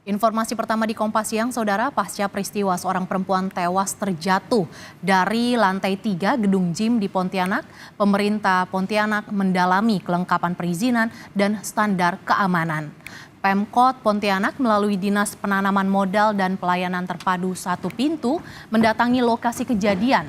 Informasi pertama di Kompas Siang, Saudara, pasca peristiwa seorang perempuan tewas terjatuh dari lantai 3 gedung gym di Pontianak, pemerintah Pontianak mendalami kelengkapan perizinan dan standar keamanan. Pemkot Pontianak melalui Dinas Penanaman Modal dan Pelayanan Terpadu Satu Pintu mendatangi lokasi kejadian.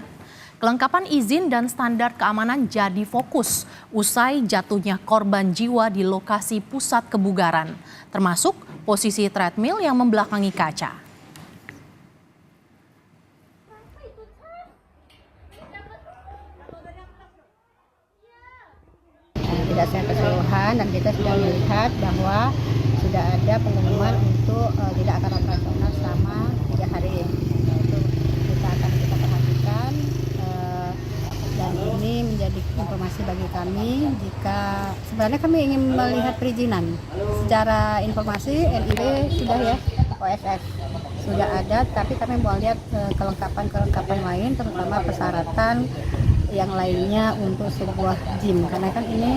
Kelengkapan izin dan standar keamanan jadi fokus usai jatuhnya korban jiwa di lokasi pusat kebugaran, termasuk posisi treadmill yang membelakangi kaca. Tidak secara keseluruhan, dan kita sudah melihat bahwa sudah ada pengumuman untuk tidak akan operasional selama 3 hari. Itu kita perhatikan, dan ini menjadi informasi bagi kami jika sebenarnya kami ingin melihat perizinan. Secara informasi LIB sudah ya, OSS sudah ada, tapi kami mau lihat kelengkapan lain, terutama persyaratan yang lainnya untuk sebuah gym, karena kan ini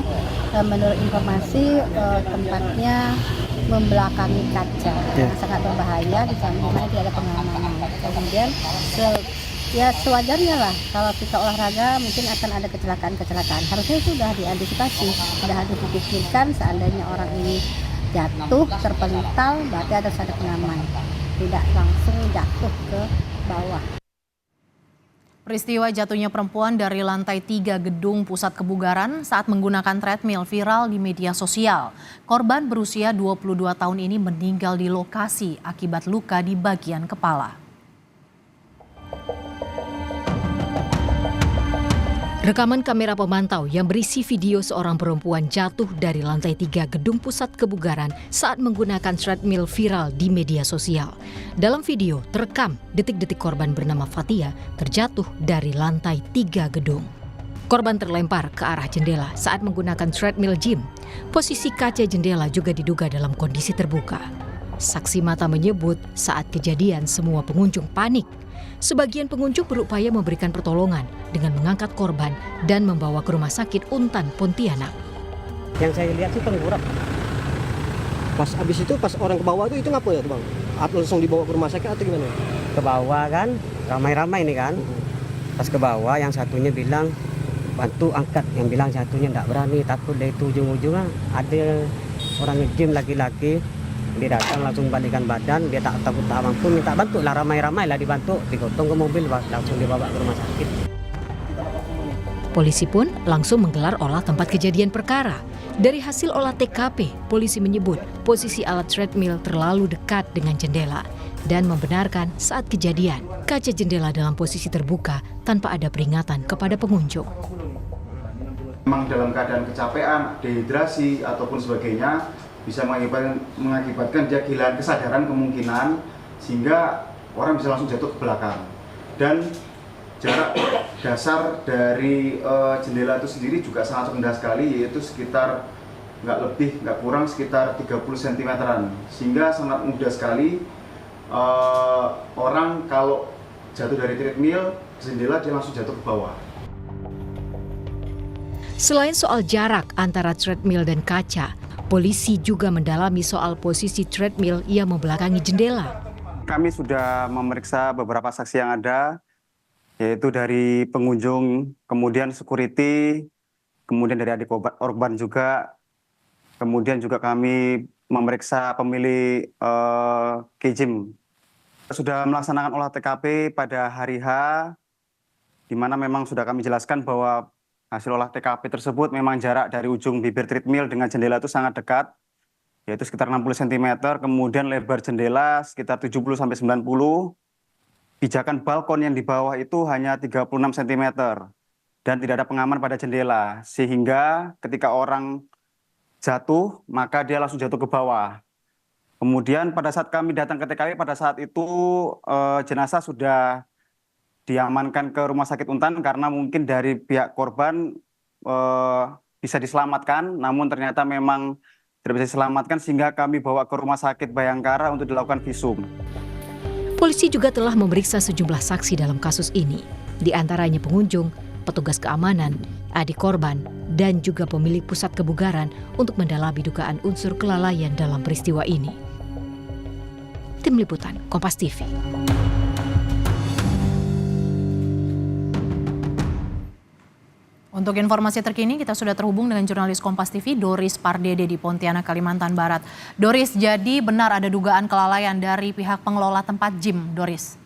menurut informasi tempatnya membelakangi kaca, sangat berbahaya di sana tidak ada pengamanan. Kemudian ya sewajarnya lah kalau kita olahraga mungkin akan ada kecelakaan. Harusnya itu sudah diantisipasi, sudah dipikirkan seandainya orang ini jatuh terpental, berarti ada pengaman, tidak langsung jatuh ke bawah. Peristiwa jatuhnya perempuan dari lantai 3 gedung pusat kebugaran saat menggunakan treadmill viral di media sosial. Korban berusia 22 tahun ini meninggal di lokasi akibat luka di bagian kepala. Rekaman kamera pemantau yang berisi video seorang perempuan jatuh dari lantai 3 gedung pusat kebugaran saat menggunakan treadmill viral di media sosial. Dalam video terekam detik-detik korban bernama Fatia terjatuh dari lantai 3 gedung. Korban terlempar ke arah jendela saat menggunakan treadmill gym. Posisi kaca jendela juga diduga dalam kondisi terbuka. Saksi mata menyebut saat kejadian semua pengunjung panik. Sebagian pengunjung berupaya memberikan pertolongan dengan mengangkat korban dan membawa ke rumah sakit Untan, Pontianak. Yang saya lihat sih tengkurap. Pas abis itu pas orang ke bawah itu ngapa ya tuh bang? Atau langsung dibawa ke rumah sakit atau gimana? Ke bawah kan, ramai-ramai ini kan. Pas ke bawah yang satunya bilang bantu angkat, yang bilang satunya enggak berani, takut dari itu ujung-ujungnya ada orang nge-gym laki-laki. Dia datang langsung balikan badan, dia tak takut tak mampu, minta bantu lah, ramai-ramai lah dibantu, digotong ke mobil, langsung dibawa ke rumah sakit. Polisi pun langsung menggelar olah tempat kejadian perkara. Dari hasil olah TKP, polisi menyebut posisi alat treadmill terlalu dekat dengan jendela dan membenarkan saat kejadian kaca jendela dalam posisi terbuka tanpa ada peringatan kepada pengunjung. Memang dalam keadaan kecapean, dehidrasi ataupun sebagainya, bisa mengakibatkan dia kehilangan kesadaran kemungkinan sehingga orang bisa langsung jatuh ke belakang. Dan jarak dasar dari jendela itu sendiri juga sangat rendah sekali, yaitu sekitar nggak kurang sekitar 30 cm-an, sehingga sangat mudah sekali orang kalau jatuh dari treadmill jendela dia langsung jatuh ke bawah. Selain soal jarak antara treadmill dan kaca, polisi juga mendalami soal posisi treadmill yang membelakangi jendela. Kami sudah memeriksa beberapa saksi yang ada, yaitu dari pengunjung, kemudian security, kemudian dari adik korban juga, kemudian juga kami memeriksa pemilik K-Gym. Sudah melaksanakan olah TKP pada hari H, di mana memang sudah kami jelaskan bahwa hasil olah TKP tersebut memang jarak dari ujung bibir treadmill dengan jendela itu sangat dekat, yaitu sekitar 60 cm, kemudian lebar jendela sekitar 70-90, pijakan balkon yang di bawah itu hanya 36 cm, dan tidak ada pengaman pada jendela, sehingga ketika orang jatuh, maka dia langsung jatuh ke bawah. Kemudian pada saat kami datang ke TKP, pada saat itu jenazah sudah diamankan ke rumah sakit Untan karena mungkin dari pihak korban bisa diselamatkan, namun ternyata memang tidak bisa diselamatkan sehingga kami bawa ke rumah sakit Bayangkara untuk dilakukan visum. Polisi juga telah memeriksa sejumlah saksi dalam kasus ini, di antaranya pengunjung, petugas keamanan, adik korban, dan juga pemilik pusat kebugaran untuk mendalami dugaan unsur kelalaian dalam peristiwa ini. Tim Liputan, Kompas TV. Untuk informasi terkini kita sudah terhubung dengan jurnalis Kompas TV Doris Pardede di Pontianak, Kalimantan Barat. Doris, jadi benar ada dugaan kelalaian dari pihak pengelola tempat gym, Doris?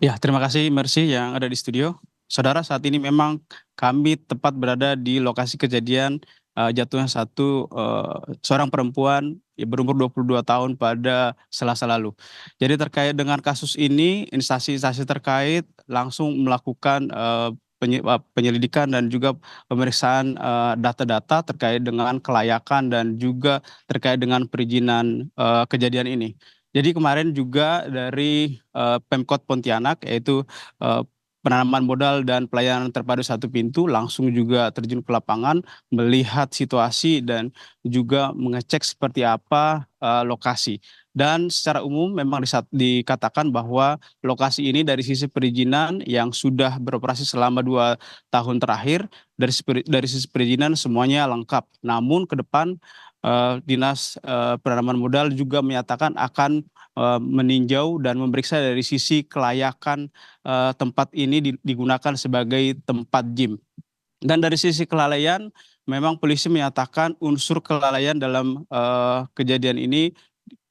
Ya, terima kasih Mercy yang ada di studio. Saudara, saat ini memang kami tepat berada di lokasi kejadian jatuhnya seorang perempuan berumur 22 tahun pada Selasa lalu. Jadi terkait dengan kasus ini, instansi-instansi terkait langsung melakukan penyelidikan dan juga pemeriksaan data-data terkait dengan kelayakan dan juga terkait dengan perizinan kejadian ini. Jadi kemarin juga dari Pemkot Pontianak, yaitu penanaman modal dan pelayanan terpadu satu pintu, langsung juga terjun ke lapangan melihat situasi dan juga mengecek seperti apa lokasi. Dan secara umum memang dikatakan bahwa lokasi ini dari sisi perizinan yang sudah beroperasi selama 2 tahun terakhir, dari sisi perizinan semuanya lengkap. Namun ke depan Dinas Penanaman Modal juga menyatakan akan meninjau dan memeriksa dari sisi kelayakan tempat ini digunakan sebagai tempat gym. Dan dari sisi kelalaian, memang polisi menyatakan unsur kelalaian dalam kejadian ini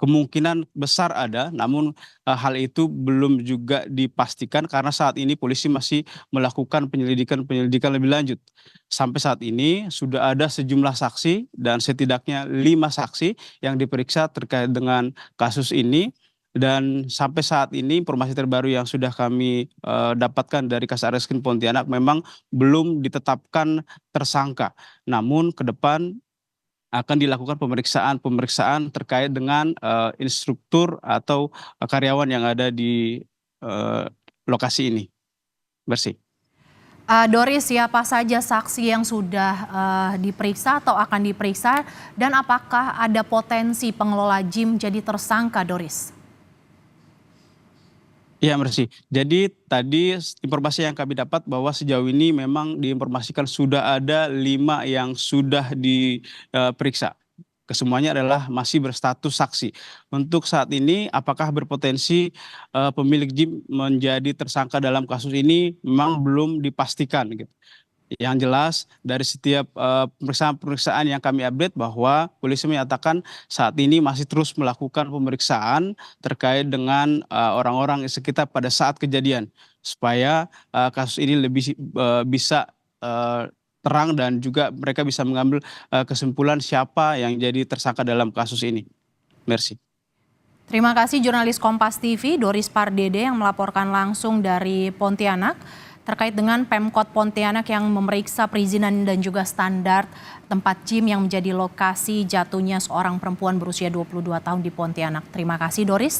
kemungkinan besar ada, namun hal itu belum juga dipastikan karena saat ini polisi masih melakukan penyelidikan lebih lanjut. Sampai saat ini sudah ada sejumlah saksi dan setidaknya 5 saksi yang diperiksa terkait dengan kasus ini. Dan sampai saat ini informasi terbaru yang sudah kami dapatkan dari Kasatreskrim Pontianak memang belum ditetapkan tersangka. Namun ke depan akan dilakukan pemeriksaan terkait dengan instruktur atau karyawan yang ada di lokasi ini. Bersih. Doris, siapa saja saksi yang sudah diperiksa atau akan diperiksa dan apakah ada potensi pengelola gym jadi tersangka, Doris? Iya, Mercy. Jadi tadi informasi yang kami dapat bahwa sejauh ini memang diinformasikan sudah ada 5 yang sudah diperiksa. Kesemuanya adalah masih berstatus saksi. Untuk saat ini apakah berpotensi pemilik gym menjadi tersangka dalam kasus ini memang belum dipastikan gitu. Yang jelas dari setiap pemeriksaan yang kami update bahwa polisi menyatakan saat ini masih terus melakukan pemeriksaan terkait dengan orang-orang sekitar pada saat kejadian supaya kasus ini lebih bisa terang dan juga mereka bisa mengambil kesimpulan siapa yang jadi tersangka dalam kasus ini. Merci. Terima kasih jurnalis Kompas TV Doris Pardede yang melaporkan langsung dari Pontianak terkait dengan Pemkot Pontianak yang memeriksa perizinan dan juga standar tempat gym yang menjadi lokasi jatuhnya seorang perempuan berusia 22 tahun di Pontianak. Terima kasih Doris.